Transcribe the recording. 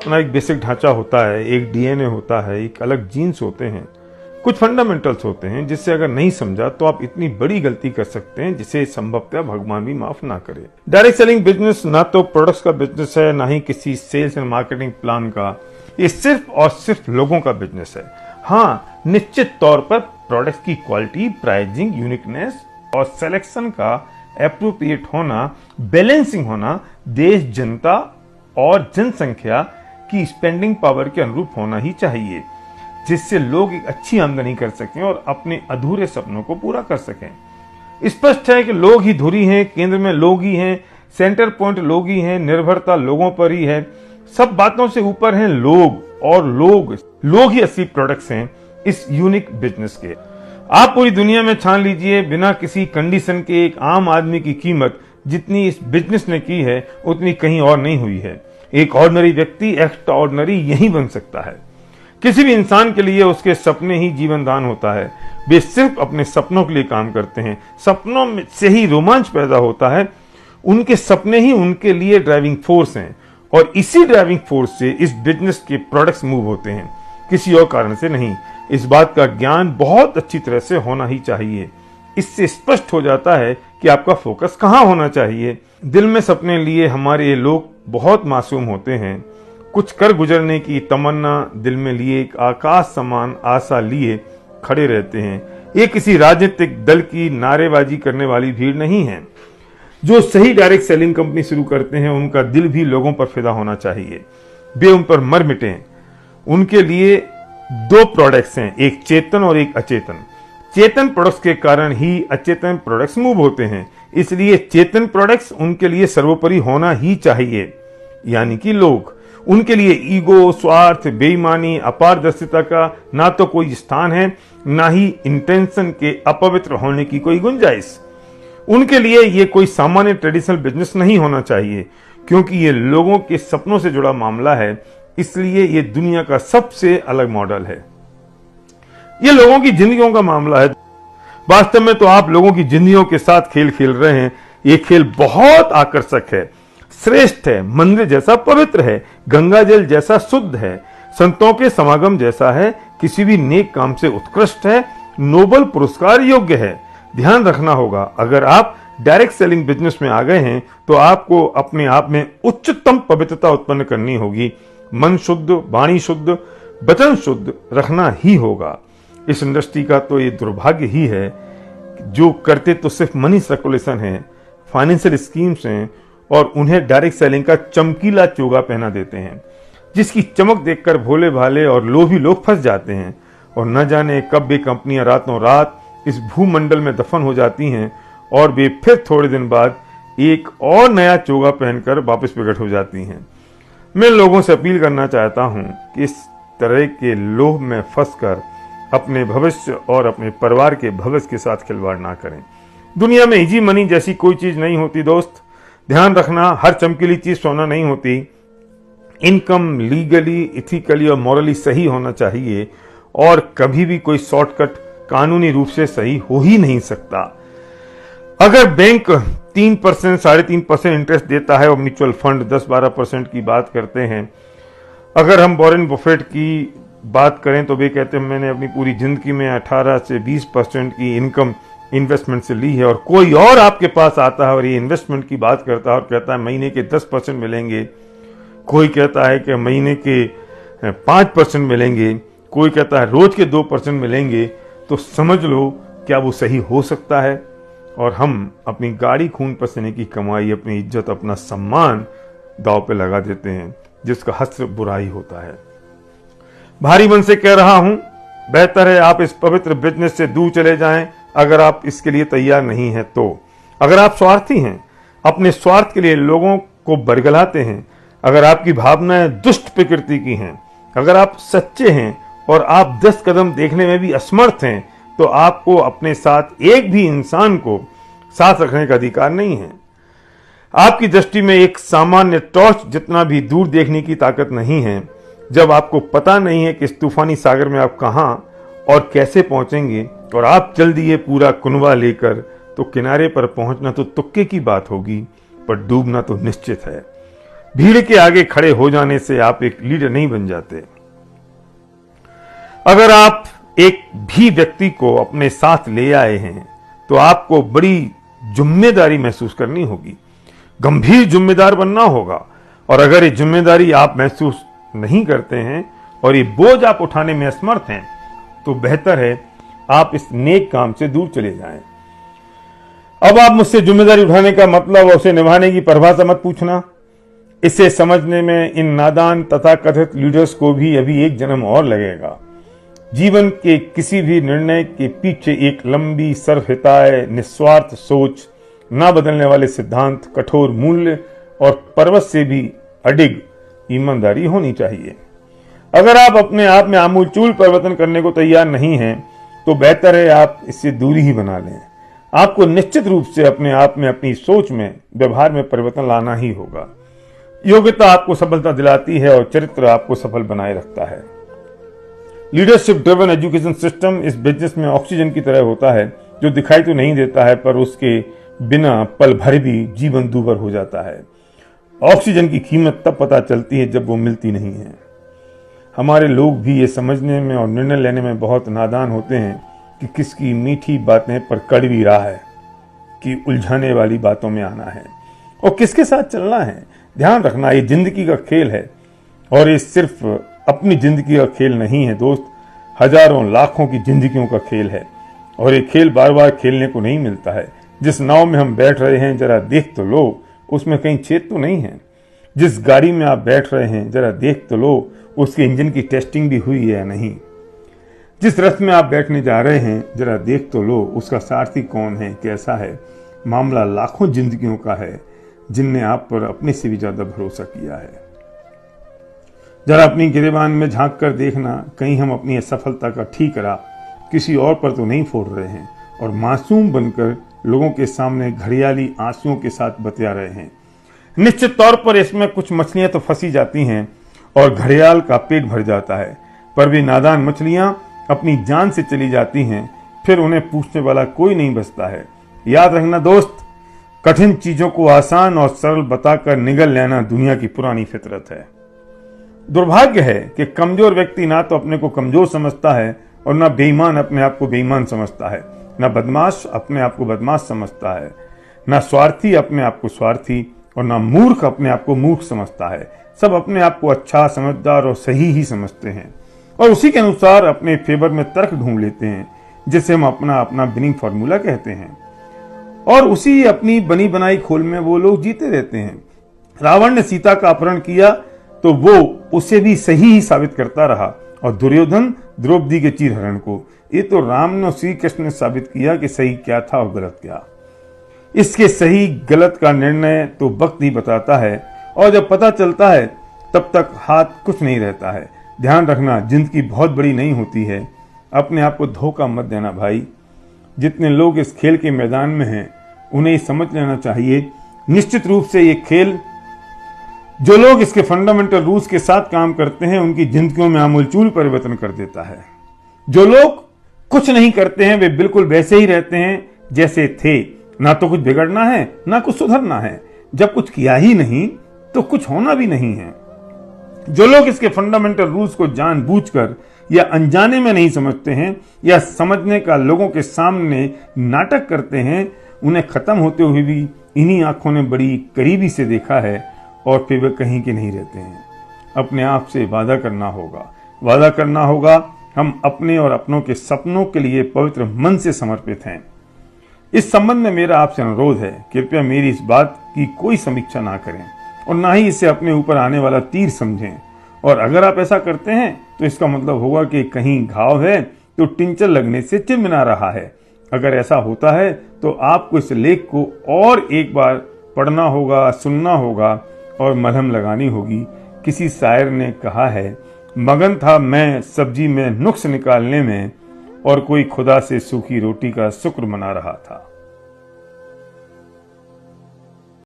अपना एक बेसिक ढांचा होता है, एक डीएनए होता है, एक अलग जीन्स होते हैं, कुछ फंडामेंटल्स होते हैं जिससे अगर नहीं समझा तो आप इतनी बड़ी गलती कर सकते हैं जिसे संभवतः भगवान भी माफ ना करे। डायरेक्ट सेलिंग बिजनेस ना तो प्रोडक्ट्स का बिजनेस है, ना ही किसी सेल्स एंड मार्केटिंग प्लान का। ये सिर्फ और सिर्फ लोगों का बिजनेस है। हाँ, निश्चित तौर पर प्रोडक्ट्स की क्वालिटी, प्राइसिंग, यूनिकनेस और सिलेक्शन का एप्रोप्रिएट होना, बैलेंसिंग होना, देश, जनता और जनसंख्या की स्पेंडिंग पावर के अनुरूप होना ही चाहिए, जिससे लोग एक अच्छी आमदनी कर सकें और अपने अधूरे सपनों को पूरा कर सकें। स्पष्ट है कि लोग ही धुरी हैं, केंद्र में लोग ही हैं, सेंटर पॉइंट लोग ही हैं, निर्भरता लोगों पर ही है। सब बातों से ऊपर हैं लोग, और लोग ही असली प्रोडक्ट्स हैं इस यूनिक बिजनेस के। आप पूरी दुनिया में छान लीजिए, बिना किसी कंडीशन के एक आम आदमी की कीमत जितनी इस बिजनेस ने की है उतनी कहीं और नहीं हुई है। एक ऑर्डिनरी व्यक्ति एक्स्ट्रा ऑर्डिनरी यही बन सकता है। किसी भी इंसान के लिए उसके सपने ही जीवन दान होता है। वे सिर्फ अपने सपनों के लिए काम करते हैं। सपनों में से ही रोमांच पैदा होता है। उनके सपने ही उनके लिए ड्राइविंग फोर्स हैं, और इसी ड्राइविंग फोर्स से इस बिजनेस के प्रोडक्ट्स मूव होते हैं, किसी और कारण से नहीं। इस बात का ज्ञान बहुत अच्छी तरह से होना ही चाहिए। इससे स्पष्ट हो जाता है कि आपका फोकस कहाँ होना चाहिए। दिल में सपने लिए हमारे ये लोग बहुत मासूम होते हैं। कुछ कर गुजरने की तमन्ना दिल में लिए एक आकाश समान आशा लिए खड़े रहते हैं। ये किसी राजनीतिक दल की नारेबाजी करने वाली भीड़ नहीं है। जो सही डायरेक्ट सेलिंग कंपनी शुरू करते हैं उनका दिल भी लोगों पर फिदा होना चाहिए। वे उन पर मर मिटे। उनके लिए दो प्रोडक्ट्स हैं, एक चेतन और एक अचेतन। चेतन प्रोडक्ट्स के कारण ही अचेतन प्रोडक्ट्स मूव होते हैं, इसलिए चेतन प्रोडक्ट्स उनके लिए सर्वोपरि होना ही चाहिए। यानी कि लोग, उनके लिए ईगो, स्वार्थ, बेईमानी, अपारदर्शिता का ना तो कोई स्थान है, ना ही इंटेंशन के अपवित्र होने की कोई गुंजाइश। उनके लिए ये कोई सामान्य ट्रेडिशनल बिजनेस नहीं होना चाहिए, क्योंकि ये लोगों के सपनों से जुड़ा मामला है। इसलिए ये दुनिया का सबसे अलग मॉडल है। ये लोगों की जिंदगियों का मामला है। वास्तव में तो आप लोगों की जिंदगियों के साथ खेल खेल रहे हैं। ये खेल बहुत आकर्षक है, श्रेष्ठ है, मंदिर जैसा पवित्र है, गंगा जल जैसा शुद्ध है, संतों के समागम जैसा है, किसी भी नेक काम से उत्कृष्ट है, नोबल पुरस्कार योग्य है। ध्यान रखना होगा, अगर आप डायरेक्ट सेलिंग बिजनेस में आ गए हैं तो आपको अपने आप में उच्चतम पवित्रता उत्पन्न करनी होगी। मन शुद्ध, वाणी शुद्ध, वचन शुद्ध रखना ही होगा। इस इंडस्ट्री का तो ये दुर्भाग्य ही है, जो करते तो सिर्फ मनी सर्कुलेशन है, फाइनेंशियल स्कीम्स हैं, और उन्हें डायरेक्ट सेलिंग का चमकीला चोगा पहना देते हैं, जिसकी चमक देखकर भोले भाले और लोभी लोग फंस जाते हैं। और न जाने कब वे कंपनियां रातों रात इस भूमंडल में दफन हो जाती हैं, और वे फिर थोड़े दिन बाद एक और नया चोगा पहनकर वापस प्रकट हो जाती हैं। मैं लोगों से अपील करना चाहता हूं कि इस तरह के लोभ में फंसकर अपने भविष्य और अपने परिवार के भविष्य के साथ खिलवाड़ ना करें। दुनिया में इजी मनी जैसी कोई चीज नहीं होती दोस्त। ध्यान रखना, हर चमकीली चीज सोना नहीं होती। इनकम लीगली, इथिकली और मॉरली सही होना चाहिए, और कभी भी कोई शॉर्टकट कानूनी रूप से सही हो ही नहीं सकता। अगर बैंक 3%, 3.5% इंटरेस्ट देता है और म्यूचुअल फंड 10-12% की बात करते हैं, अगर हम वॉरेन बफेट की बात करें तो वे कहते हैं मैंने अपनी पूरी जिंदगी में 18 से 20% की इनकम इन्वेस्टमेंट से ली है, और कोई और आपके पास आता है और ये इन्वेस्टमेंट की बात करता है और कहता है महीने के 10% मिलेंगे, कोई कहता है कि महीने के 5% मिलेंगे, कोई कहता है रोज के 2% मिलेंगे, तो समझ लो क्या वो सही हो सकता है। और हम अपनी गाड़ी खून पसीने की कमाई, अपनी इज्जत, अपना सम्मान दांव पे लगा देते हैं, जिसका हश्र बुराई होता है। भारी मन से कह रहा हूं, बेहतर है आप इस पवित्र बिजनेस से दूर चले जाएं, अगर आप इसके लिए तैयार नहीं हैं तो। अगर आप स्वार्थी हैं, अपने स्वार्थ के लिए लोगों को बरगलाते हैं, अगर आपकी भावनाएं दुष्ट प्रकृति की हैं, अगर आप सच्चे हैं और आप 10 कदम देखने में भी असमर्थ हैं, तो आपको अपने साथ एक भी इंसान को साथ रखने का अधिकार नहीं है। आपकी दृष्टि में एक सामान्य टॉर्च जितना भी दूर देखने की ताकत नहीं है। जब आपको पता नहीं है कि इस तूफानी सागर में आप कहां और कैसे पहुंचेंगे, और आप चल दिए पूरा कुनवा लेकर, तो किनारे पर पहुंचना तो तुक्के की बात होगी, पर डूबना तो निश्चित है। भीड़ के आगे खड़े हो जाने से आप एक लीडर नहीं बन जाते। अगर आप एक भी व्यक्ति को अपने साथ ले आए हैं तो आपको बड़ी जिम्मेदारी महसूस करनी होगी, गंभीर जिम्मेदार बनना होगा। और अगर ये जिम्मेदारी आप महसूस नहीं करते हैं और ये बोझ आप उठाने में असमर्थ हैं तो बेहतर है आप इस नेक काम से दूर चले जाएं। अब आप मुझसे जिम्मेदारी उठाने का मतलब और उसे निभाने की परिभाषा मत पूछना। इसे समझने में इन नादान तथाकथित लीडर्स को भी अभी एक जन्म और लगेगा। जीवन के किसी भी निर्णय के पीछे एक लंबी सर्वहिताय निस्वार्थ सोच, ना बदलने वाले सिद्धांत, कठोर मूल्य और पर्वत से भी अडिग ईमानदारी होनी चाहिए। अगर आप अपने आप में आमूलचूल परिवर्तन करने को तैयार नहीं हैं तो बेहतर है आप इससे दूरी ही बना लें। आपको निश्चित रूप से अपने आप में, अपनी सोच में, व्यवहार में परिवर्तन लाना ही होगा। योग्यता आपको सफलता दिलाती है और चरित्र आपको सफल बनाए रखता है। लीडरशिप ड्रिवन एजुकेशन सिस्टम इस बिजनेस में ऑक्सीजन की तरह होता है जो दिखाई तो नहीं देता है पर उसके बिना पल भर भी जीवन दूभर हो जाता है। ऑक्सीजन की कीमत तब पता चलती है जब वो मिलती नहीं है। हमारे लोग भी ये समझने में और निर्णय लेने में बहुत नादान होते हैं कि किसकी मीठी बातें पर कड़वी राह है, कि उलझाने वाली बातों में आना है और किसके साथ चलना है। ध्यान रखना, ये जिंदगी का खेल है और ये सिर्फ अपनी जिंदगी का खेल नहीं है दोस्त, हजारों लाखों की जिंदगियों का खेल है। और ये खेल बार बार खेलने को नहीं मिलता है। जिस नाव में हम बैठ रहे हैं जरा देख तो लो, उसमें कहीं छेद तो नहीं है। जिस गाड़ी में आप बैठ रहे हैं जरा देख तो लो, उसके इंजन की टेस्टिंग भी हुई है या नहीं। जिस रथ में आप बैठने जा रहे हैं जरा देख तो लो, उसका सारथी कौन है, कैसा है। मामला लाखों जिंदगियों का है जिनने आप पर अपने से भी ज्यादा भरोसा किया है। जरा अपनी गिरेबान में झांक कर देखना, कहीं हम अपनी असफलता का ठीकरा किसी और पर तो नहीं फोड़ रहे हैं और मासूम बनकर लोगों के सामने घड़ियाली आंसुओं के साथ बतिया रहे हैं। निश्चित तौर पर इसमें कुछ मछलियां तो फंसी जाती हैं और घड़ियाल का पेट भर जाता है, पर भी नादान मछलियां अपनी जान से चली जाती हैं, फिर उन्हें पूछने वाला कोई नहीं बचता है। याद रखना दोस्त, कठिन चीजों को आसान और सरल बताकर निगल लेना दुनिया की पुरानी फितरत है। दुर्भाग्य है कि कमजोर व्यक्ति ना तो अपने को कमजोर समझता है और ना बेईमान अपने आप को बेईमान समझता है, ना बदमाश अपने आप को बदमाश समझता है, ना स्वार्थी अपने आप को स्वार्थी और ना मूर्ख अपने आप को मूर्ख समझता है। सब अपने आप को अच्छा, समझदार और सही ही समझते हैं और उसी के अनुसार अपने फेवर में तर्क ढूंढ लेते हैं, जिसे हम अपना अपना विनिंग फॉर्मूला कहते हैं। और उसी अपनी बनी बनाई खोल में वो लोग जीते रहते हैं। रावण ने सीता का अपहरण किया तो वो उसे भी सही ही साबित करता रहा और दुर्योधन द्रौपदी के चीरहरण को। ये तो राम ने और श्री कृष्ण ने साबित किया कि सही क्या था और गलत क्या। इसके सही गलत का निर्णय तो वक्त ही बताता है और जब पता चलता है तब तक हाथ कुछ नहीं रहता है। ध्यान रखना, जिंदगी बहुत बड़ी नहीं होती है। अपने आप को धोखा मत देना भाई। जितने लोग इस खेल के मैदान में हैं उन्हें समझ लेना चाहिए, निश्चित रूप से ये खेल जो लोग इसके फंडामेंटल रूल्स के साथ काम करते हैं उनकी जिंदगियों में आमूलचूल परिवर्तन कर देता है। जो लोग कुछ नहीं करते हैं वे बिल्कुल वैसे ही रहते हैं जैसे थे। ना तो कुछ बिगड़ना है ना कुछ सुधरना है। जब कुछ किया ही नहीं तो कुछ होना भी नहीं है। जो लोग इसके फंडामेंटल रूल्स को जानबूझकर या अनजाने में नहीं समझते हैं या समझने का लोगों के सामने नाटक करते हैं, उन्हें खत्म होते हुए भी इन्हीं आंखों ने बड़ी करीबी से देखा है और फिर वे कहीं के नहीं रहते हैं। अपने आप से वादा करना होगा हम अपने और अपनों के सपनों के लिए पवित्र मन से समर्पित हैं। इस संबंध में मेरा आपसे अनुरोध है, कृपया मेरी इस बात की कोई समीक्षा ना करें और ना ही इसे अपने ऊपर आने वाला तीर समझें। और अगर आप ऐसा करते हैं तो इसका मतलब होगा कि कहीं घाव है तो टिंचर लगने से चिमना रहा है। अगर ऐसा होता है तो आपको इस लेख को और एक बार पढ़ना होगा, सुनना होगा और मलहम लगानी होगी। किसी शायर ने कहा है, मगन था मैं सब्जी में नुक्स निकालने में और कोई खुदा से सूखी रोटी का शुक्र मना रहा था।